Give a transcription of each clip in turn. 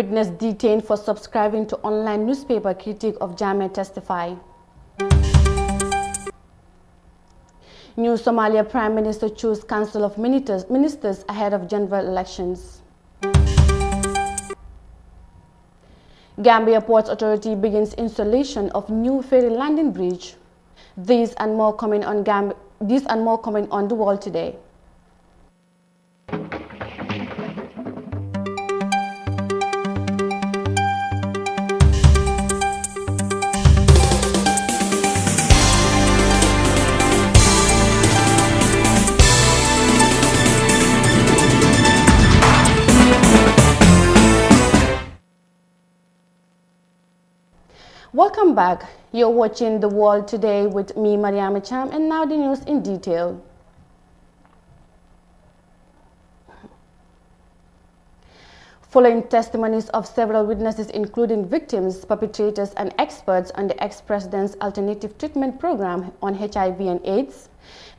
Witness detained for subscribing to online newspaper critique of Jammeh testify. New Somalia Prime Minister chose Council of Ministers ahead of general elections. Gambia Ports Authority begins installation of new ferry landing bridge. These and more coming on the world today. Welcome back. You're watching The World Today with me, Mariama Cham, and now the news in detail. Following testimonies of several witnesses, including victims, perpetrators, and experts on the ex-president's alternative treatment program on HIV and AIDS,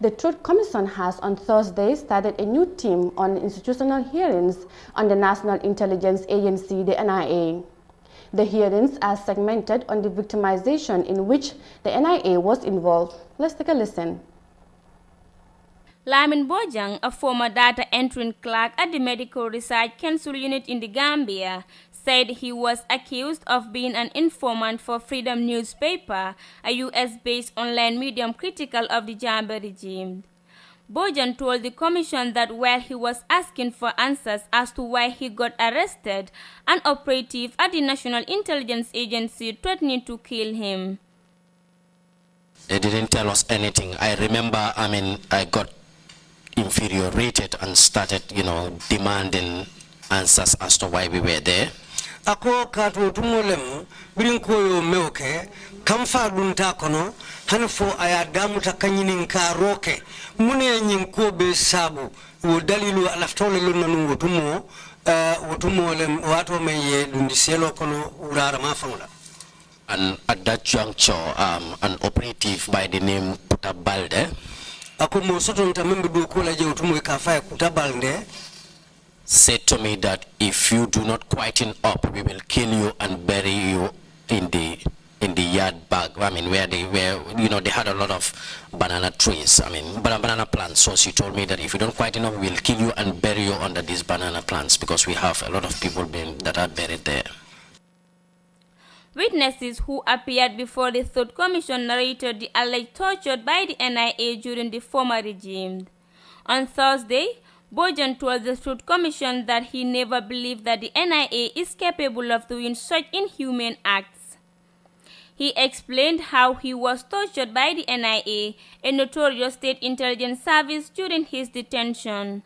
the Truth Commission has on Thursday started a new team on institutional hearings on the National Intelligence Agency, the NIA. The hearings are segmented on the victimization in which the NIA was involved. Let's take a listen. Lamin Bojang, a former data entry clerk at the Medical Research Council unit in the Gambia, said he was accused of being an informant for Freedom newspaper, a US-based online medium critical of the Jammeh regime. Bojan told the commission that while he was asking for answers as to why he got arrested, an operative at the National Intelligence Agency threatened to kill him. They didn't tell us anything. I remember, I got infuriated and started, demanding answers as to why we were there. Ako kato tumolem birinko yo meuke kamfa dunta kono hanfo aya damu takanyini nka roke mune nyinko be sabu wo dalilu alaftole lonu wotumo wotumolem wato meye dundi selo kono urara mafangula. And at that juncture, an operative by the name Kutabalde ako mo soto ntamembe do kola je wotumo ikafaya Kutabalde said to me that if you do not quieten up, we will kill you and bury you in the yard bag. Where they had a lot of banana trees. Banana plants. So she told me that if you don't quieten up, we will kill you and bury you under these banana plants because we have a lot of people that are buried there. Witnesses who appeared before the Third Commission narrated the alleged torture by the NIA during the former regime. On Thursday, Bojan told the Truth Commission that he never believed that the NIA is capable of doing such inhumane acts. He explained how he was tortured by the NIA, a notorious state intelligence service, during his detention.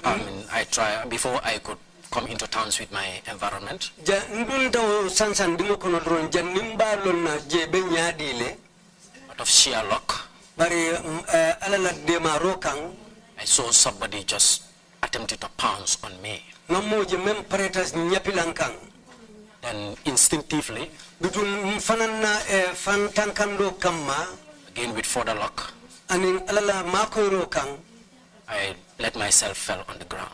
I tried before I could come into terms with my environment. Out of sheer luck, I saw somebody just attempted to pounce on me. Then instinctively, again with further luck, I let myself fall on the ground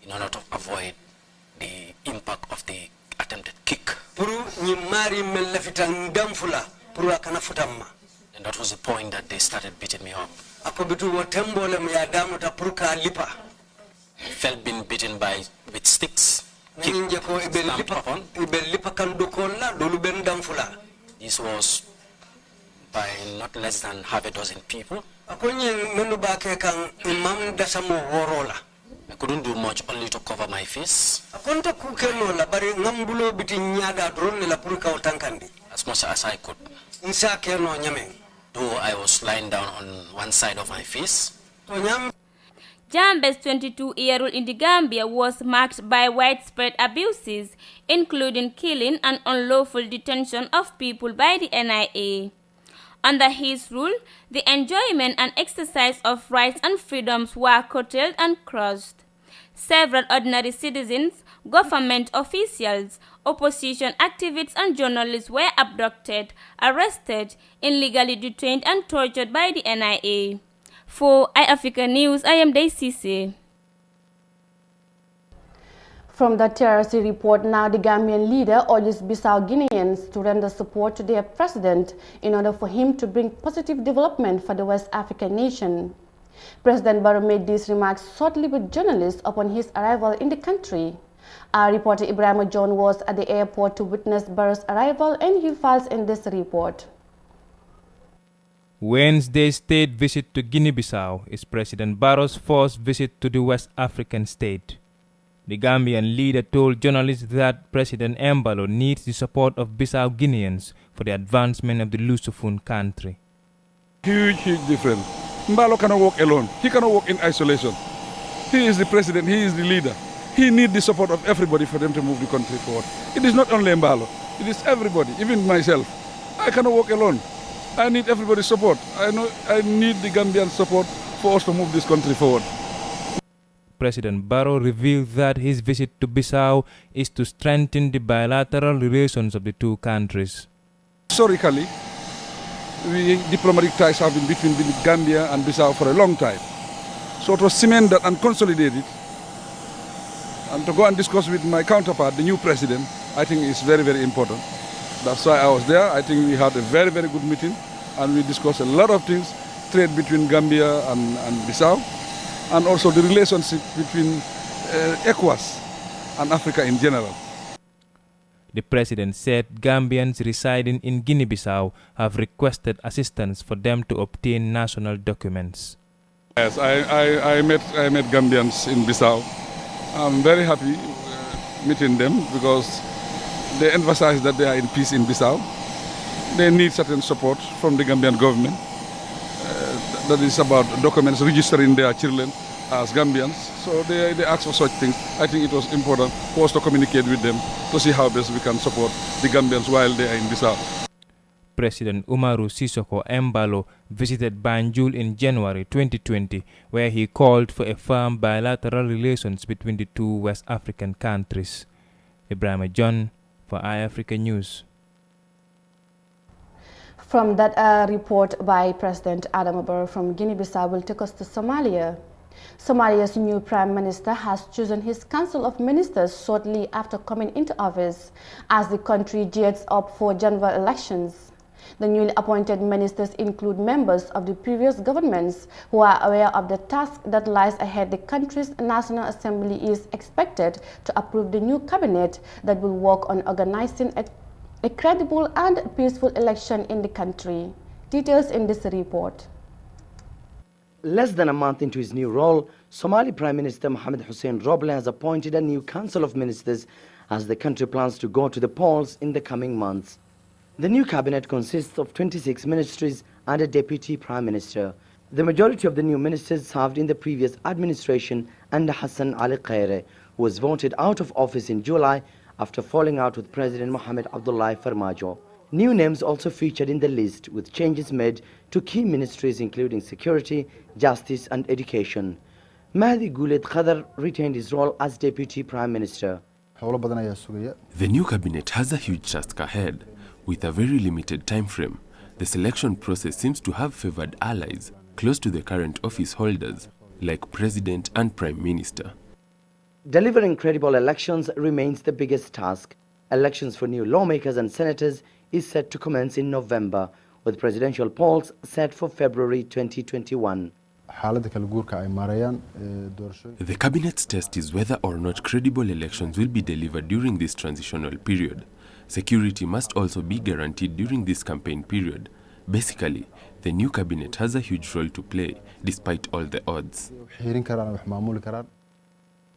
in order to avoid the impact of the attempted kick. And that was the point that they started beating me up. I felt being beaten with sticks. Stamped upon. This was by not less than half a dozen people. I couldn't do much, only to cover my face. As much as I could. Though I was lying down on one side of my face. Jammeh's 22-year-old in the Gambia was marked by widespread abuses, including killing and unlawful detention of people by the NIA. Under his rule, the enjoyment and exercise of rights and freedoms were curtailed and crushed. Several ordinary citizens, government officials, opposition activists and journalists were abducted, arrested, illegally detained and tortured by the NIA. For iAfrica News, I am Daisy. From the TRC report, now the Gambian leader urges Bissau Guineans to render support to their president in order for him to bring positive development for the West African nation. President Barrow made these remarks shortly with journalists upon his arrival in the country. Our reporter Ibrahim John was at the airport to witness Barrow's arrival, and he files in this report. Wednesday's state visit to Guinea-Bissau is President Barrow's first visit to the West African state. The Gambian leader told journalists that President Embalo needs the support of Bissau Guineans for the advancement of the Lusophone country. Huge difference. Mbalo cannot walk alone. He cannot walk in isolation. He is the president. He is the leader. He needs the support of everybody for them to move the country forward. It is not only Mbalo. It is everybody, even myself. I cannot walk alone. I need everybody's support. I need the Gambian support for us to move this country forward. President Barrow revealed that his visit to Bissau is to strengthen the bilateral relations of the two countries. Historically, diplomatic ties have been between Gambia and Bissau for a long time. So to cement that and consolidate it, and to go and discuss with my counterpart, the new president, I think is very, very important. That's why I was there. I think we had a very, very good meeting, and we discussed a lot of things, trade between Gambia and Bissau, and also the relationship between ECOWAS and Africa in general. The president said Gambians residing in Guinea-Bissau have requested assistance for them to obtain national documents. Yes, I met Gambians in Bissau. I'm very happy meeting them because they emphasize that they are in peace in Bissau. They need certain support from the Gambian government. That is about documents registering their children as Gambians. So they ask for such things. I think it was important for us to communicate with them to see how best we can support the Gambians while they are in Bissau. President Umaru Sissoco Embalo visited Banjul in January 2020, where he called for a firm bilateral relations between the two West African countries. Ibrahim John for iAfrica News. From that report by President Adama Barrow from Guinea-Bissau will take us to Somalia. Somalia's new Prime Minister has chosen his Council of Ministers shortly after coming into office as the country gears up for general elections. The newly appointed ministers include members of the previous governments who are aware of the task that lies ahead. The country's National Assembly is expected to approve the new cabinet that will work on organizing a credible and peaceful election in the country. Details in this report. Less than a month into his new role, Somali Prime Minister Mohamed Hussein Roble has appointed a new Council of Ministers as the country plans to go to the polls in the coming months. The new cabinet consists of 26 ministries and a deputy prime minister. The majority of the new ministers served in the previous administration under Hassan Ali Khaire, who was voted out of office in July after falling out with President Mohamed Abdullahi Farmajo. New names also featured in the list, with changes made to key ministries including security, justice and education. Mahdi Guled Khadar retained his role as deputy prime minister. The new cabinet has a huge task ahead. With a very limited time frame, the selection process seems to have favored allies close to the current office holders, like President and Prime Minister. Delivering credible elections remains the biggest task. Elections for new lawmakers and senators is set to commence in November, with presidential polls set for February 2021. The cabinet's test is whether or not credible elections will be delivered during this transitional period. Security must also be guaranteed during this campaign period. Basically, the new cabinet has a huge role to play, despite all the odds.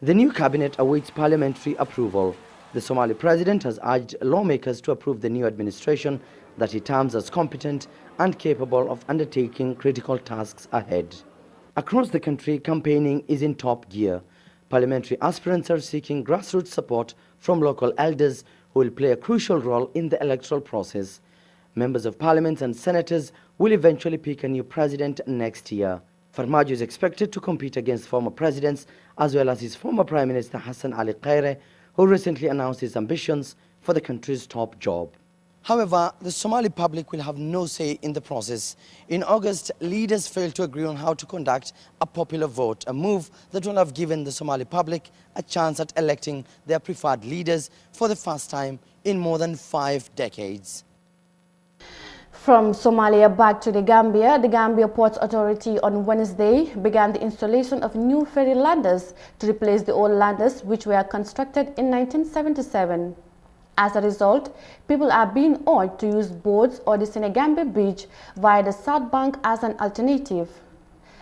The new cabinet awaits parliamentary approval. The Somali president has urged lawmakers to approve the new administration that he terms as competent and capable of undertaking critical tasks ahead. Across the country, campaigning is in top gear. Parliamentary aspirants are seeking grassroots support from local elders who will play a crucial role in the electoral process. Members of parliament and senators will eventually pick a new president next year. Farmajo is expected to compete against former presidents as well as his former Prime Minister Hassan Ali Khaire, who recently announced his ambitions for the country's top job. However, the Somali public will have no say in the process. In August, leaders failed to agree on how to conduct a popular vote, a move that will have given the Somali public a chance at electing their preferred leaders for the first time in more than 5 decades. From Somalia back to the Gambia Ports Authority on Wednesday began the installation of new ferry landers to replace the old landers which were constructed in 1977. As a result, people are being urged to use boats or the Senegambia Bridge via the South Bank as an alternative.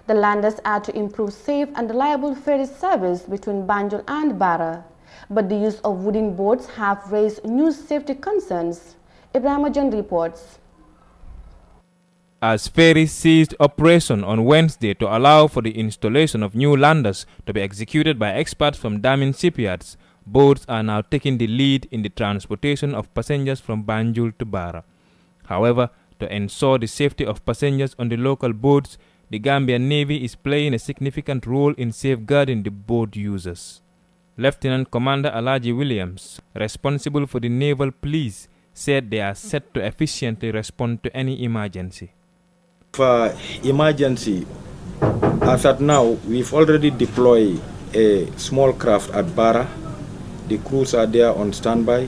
The landers are to improve safe and reliable ferry service between Banjul and Barrow, but the use of wooden boats have raised new safety concerns. Ibrahim John reports. As Ferry ceased operation on Wednesday to allow for the installation of new landers to be executed by experts from damming shipyards, boats are now taking the lead in the transportation of passengers from Banjul to Barrow. However, to ensure the safety of passengers on the local boats, the Gambian Navy is playing a significant role in safeguarding the boat users. Lieutenant Commander Alaji Williams, responsible for the naval police, said they are set to efficiently respond to any emergency. For emergency, as at now, we've already deployed a small craft at Barrow. The crews are there on standby.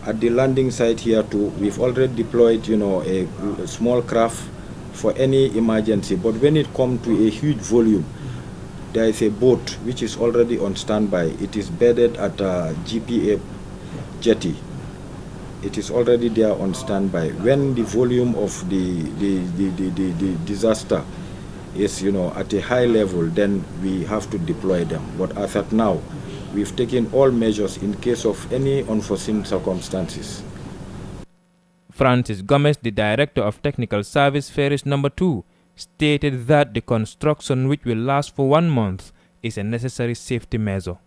At the landing site here too, we've already deployed, a small craft for any emergency. But when it comes to a huge volume, there is a boat which is already on standby. It is bedded at a GPA jetty. It is already there on standby. When the volume of the disaster is, at a high level, then we have to deploy them. But as at now, we've taken all measures in case of any unforeseen circumstances. Francis Gomez, the Director of Technical Service Ferries No. 2, stated that the construction, which will last for 1 month, is a necessary safety measure.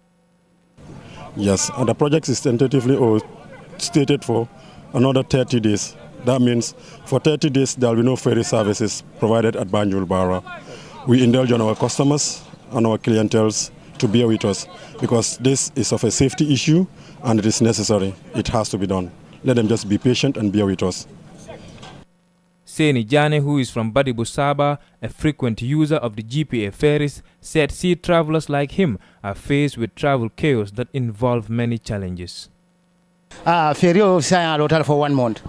Yes, and the project is tentatively stated for another 30 days. That means for 30 days there will be no ferry services provided at Banjul Barrow. We indulge on our customers and our clientele to bear with us because this is of a safety issue and it is necessary. It has to be done. Let them just be patient and bear with us. Seni Jane, who is from Badibu Saba, a frequent user of the GPA ferries, said sea travelers like him are faced with travel chaos that involve many challenges. Ferry for 1 month.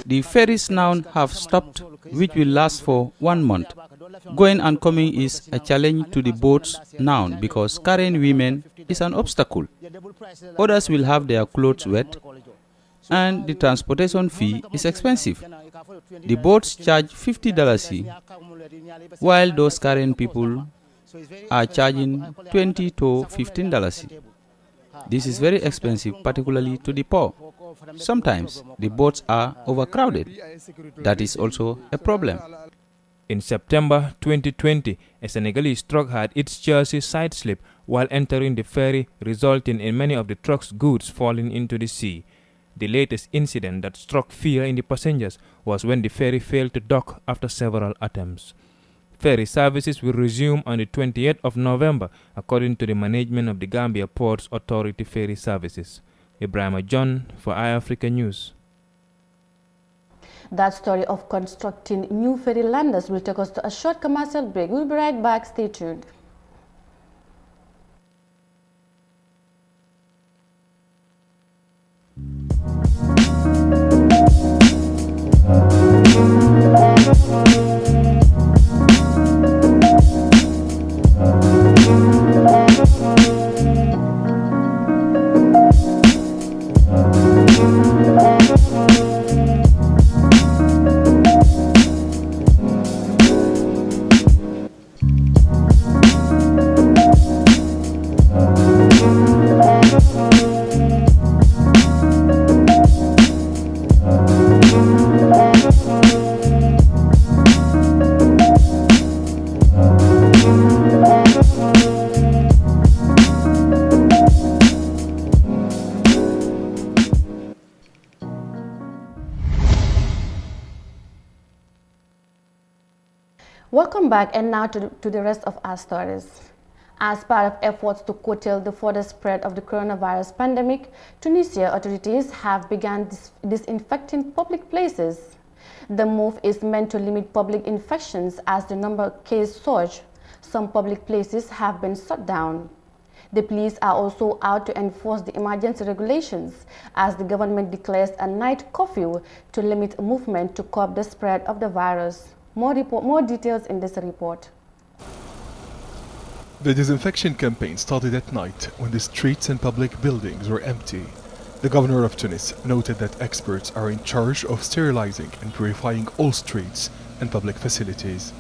The ferries now have stopped, which will last for 1 month. Going and coming is a challenge to the boats now because carrying women is an obstacle. Others will have their clothes wet, and the transportation fee is expensive. The boats charge $50, while those carrying people are charging $20 to $15. This is very expensive, particularly to the poor. Sometimes the boats are overcrowded. That is also a problem. In September 2020, a Senegalese truck had its chassis side slip while entering the ferry, resulting in many of the truck's goods falling into the sea. The latest incident that struck fear in the passengers was when the ferry failed to dock after several attempts. Ferry services will resume on the 28th of November, according to the management of the Gambia Ports Authority Ferry Services. Ibrahim John for iAfrica News. That story of constructing new ferry landers will take us to a short commercial break. We'll be right back. Stay tuned. Welcome back, and now to the rest of our stories. As part of efforts to curtail the further spread of the coronavirus pandemic, Tunisia authorities have begun disinfecting public places. The move is meant to limit public infections as the number of cases surge. Some public places have been shut down. The police are also out to enforce the emergency regulations as the government declares a night curfew to limit movement to curb the spread of the virus. More details in this report. The disinfection campaign started at night when the streets and public buildings were empty. The governor of Tunis noted that experts are in charge of sterilizing and purifying all streets and public facilities.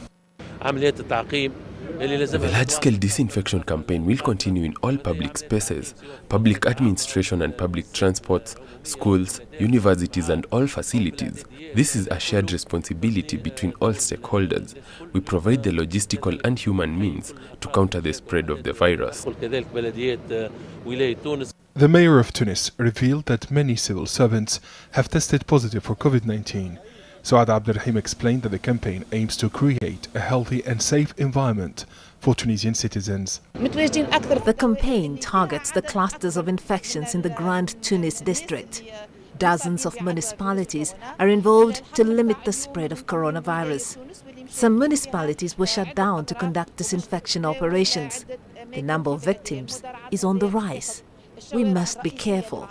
The large-scale disinfection campaign will continue in all public spaces, public administration and public transports, schools, universities and all facilities. This is a shared responsibility between all stakeholders. We provide the logistical and human means to counter the spread of the virus. The mayor of Tunis revealed that many civil servants have tested positive for COVID-19. Saad Abdelrahim explained that the campaign aims to create a healthy and safe environment for Tunisian citizens. The campaign targets the clusters of infections in the Grand Tunis district. Dozens of municipalities are involved to limit the spread of coronavirus. Some municipalities were shut down to conduct disinfection operations. The number of victims is on the rise. We must be careful.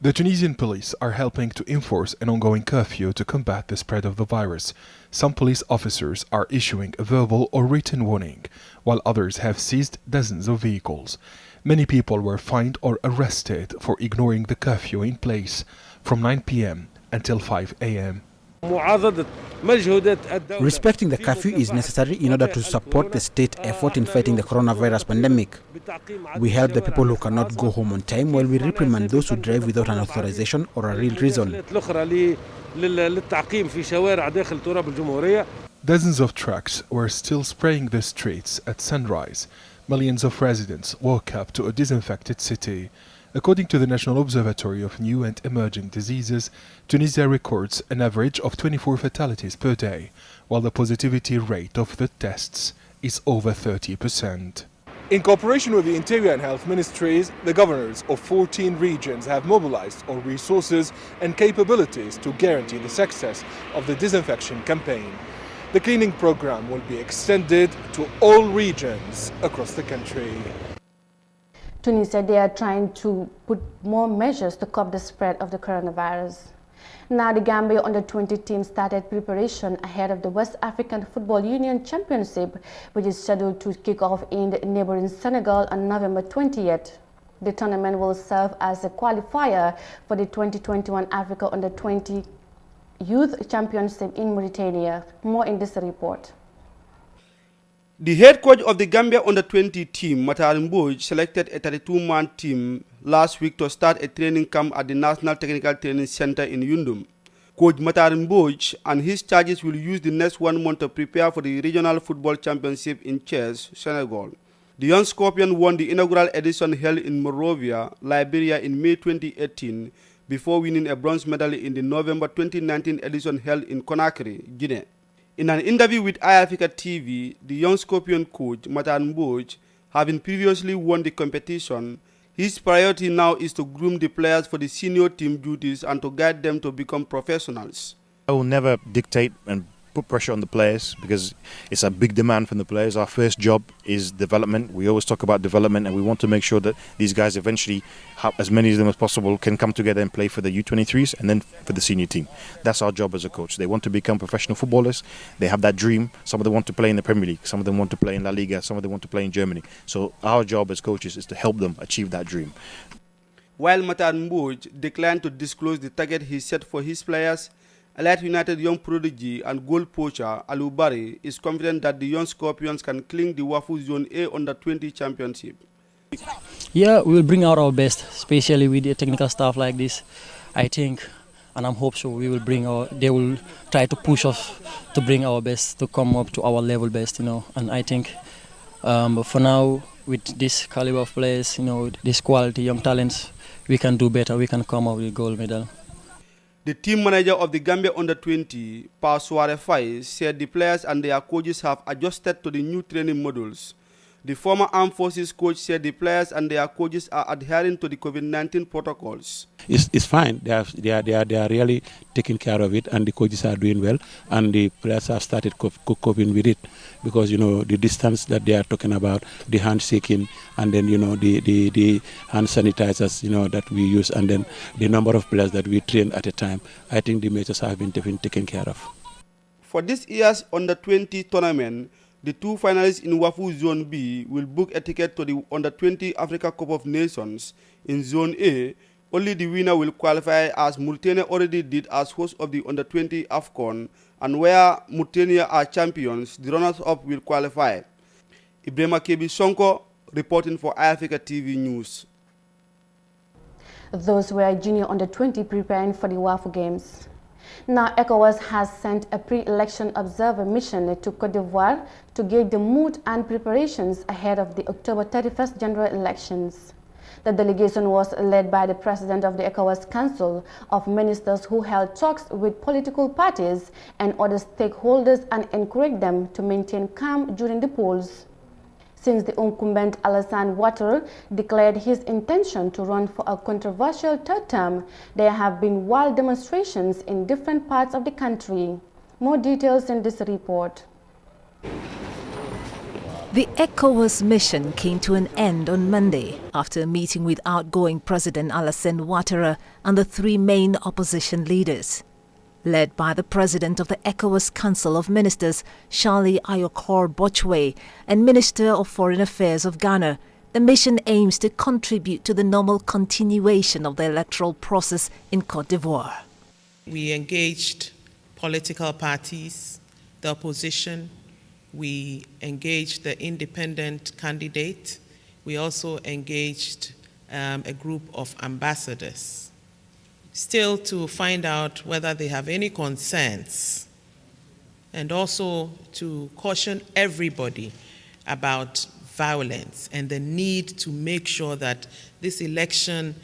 The Tunisian police are helping to enforce an ongoing curfew to combat the spread of the virus. Some police officers are issuing a verbal or written warning, while others have seized dozens of vehicles. Many people were fined or arrested for ignoring the curfew in place from 9 p.m. until 5 a.m. Respecting the curfew is necessary in order to support the state effort in fighting the coronavirus pandemic. We help the people who cannot go home on time while we reprimand those who drive without an authorization or a real reason. Dozens of trucks were still spraying the streets at sunrise. Millions of residents woke up to a disinfected city. According to the National Observatory of New and Emerging Diseases, Tunisia records an average of 24 fatalities per day, while the positivity rate of the tests is over 30%. In cooperation with the Interior and Health Ministries, the governors of 14 regions have mobilized all resources and capabilities to guarantee the success of the disinfection campaign. The cleaning program will be extended to all regions across the country. Tunisia, they are trying to put more measures to curb the spread of the coronavirus. Now, the Gambia under-20 team started preparation ahead of the West African Football Union Championship, which is scheduled to kick off in neighboring Senegal on November 20th. The tournament will serve as a qualifier for the 2021 Africa Under-20 Youth Championship in Mauritania. More in this report. The head coach of the Gambia Under-20 team, Matar Mboj, selected a 32-man team last week to start a training camp at the National Technical Training Center in Yundum. Coach Matar Mboj and his charges will use the next 1 month to prepare for the Regional Football Championship in Thiès, Senegal. The Young Scorpion won the inaugural edition held in Monrovia, Liberia in May 2018 before winning a bronze medal in the November 2019 edition held in Conakry, Guinea. In an interview with iAfrica TV, the Young Scorpion coach, Matan Mboj, having previously won the competition, his priority now is to groom the players for the senior team duties and to guide them to become professionals. I will never dictate and put pressure on the players because it's a big demand from the players. Our first job is development. We always talk about development and we want to make sure that these guys eventually, as many of them as possible, can come together and play for the U23s and then for the senior team. That's our job as a coach. They want to become professional footballers. They have that dream. Some of them want to play in the Premier League. Some of them want to play in La Liga. Some of them want to play in Germany. So our job as coaches is to help them achieve that dream. While Matan Mboj declined to disclose the target he set for his players, Elite United young prodigy and goal poacher Alou Barry is confident that the Young Scorpions can cling the Wafu Zone A Under-20 championship. Yeah, we will bring out our best, especially with the technical staff like this. I think, and I'm hopeful so we will they will try to push us to bring our best, to come up to our level best, And I think, but for now, with this caliber of players, this quality, young talents, we can do better. We can come out with gold medal. The team manager of the Gambia Under-20, Pa Suare Faye, said the players and their coaches have adjusted to the new training models. The former armed forces coach said the players and their coaches are adhering to the COVID-19 protocols. It's fine. They are really taking care of it, and the coaches are doing well, and the players have started coping with it, because the distance that they are talking about, the handshaking, and then the hand sanitizers that we use, and then the number of players that we train at a time. I think the measures have been taken care of. For this year's Under-20 tournament, the two finalists in WAFU Zone B will book a ticket to the Under-20 Africa Cup of Nations. In Zone A, only the winner will qualify, as Mauritania already did as host of the Under-20 AFCON, and where Mauritania are champions, the runners-up will qualify. Ibrahima Kebi Sonko reporting for iAfrica TV News. Those were junior Under-20 preparing for the WAFU Games. Now, ECOWAS has sent a pre-election observer mission to Cote d'Ivoire to gauge the mood and preparations ahead of the October 31st general elections. The delegation was led by the president of the ECOWAS Council of Ministers, who held talks with political parties and other stakeholders and encouraged them to maintain calm during the polls. Since the incumbent Alassane Ouattara declared his intention to run for a controversial third term, there have been wild demonstrations in different parts of the country. More details in this report. The ECOWAS mission came to an end on Monday after a meeting with outgoing President Alassane Ouattara and the three main opposition leaders. Led by the president of the ECOWAS Council of Ministers, Charlie Ayokor Bochwe, and Minister of Foreign Affairs of Ghana, the mission aims to contribute to the normal continuation of the electoral process in Cote d'Ivoire. We engaged political parties, the opposition. We engaged the independent candidate. We also engaged a group of ambassadors, still to find out whether they have any concerns, and also to caution everybody about violence and the need to make sure that this election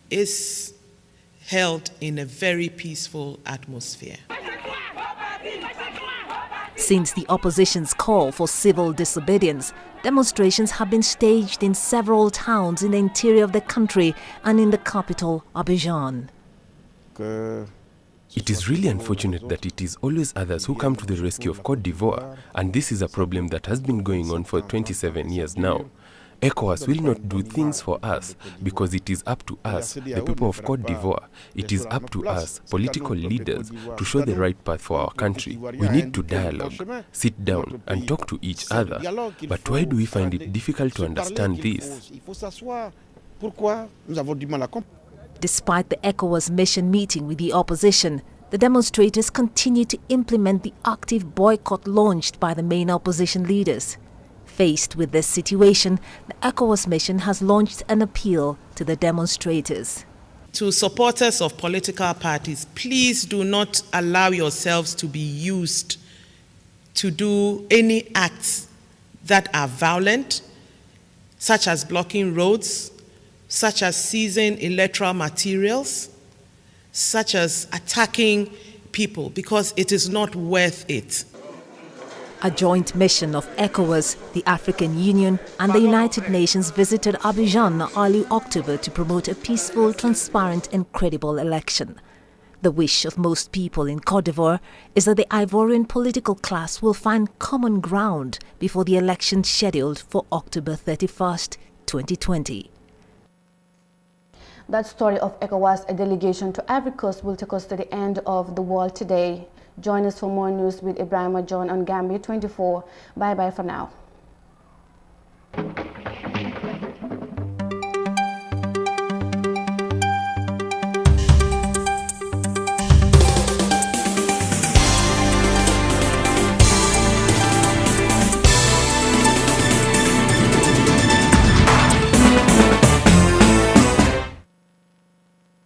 is held in a very peaceful atmosphere. Since the opposition's call for civil disobedience, demonstrations have been staged in several towns in the interior of the country and in the capital, Abidjan. It is really unfortunate that it is always others who come to the rescue of Cote d'Ivoire, and this is a problem that has been going on for 27 years now. ECOWAS will not do things for us because it is up to us, the people of Cote d'Ivoire. It is up to us, political leaders, to show the right path for our country. We need to dialogue, sit down and talk to each other. But why do we find it difficult to understand this? Despite the ECOWAS mission meeting with the opposition, the demonstrators continue to implement the active boycott launched by the main opposition leaders. Faced with this situation, the ECOWAS mission has launched an appeal to the demonstrators. To supporters of political parties, please do not allow yourselves to be used to do any acts that are violent, such as blocking roads, such as seizing electoral materials, such as attacking people, because it is not worth it. A joint mission of ECOWAS, the African Union and the United Nations visited Abidjan early October to promote a peaceful, transparent and credible election. The wish of most people in Cote d'Ivoire is that the Ivorian political class will find common ground before the election scheduled for October 31st, 2020. That story of ECOWAS, a delegation to Ivory Coast, will take us to the end of the world today. Join us for more news with Ibrahima John on Gambia 24. Bye-bye for now.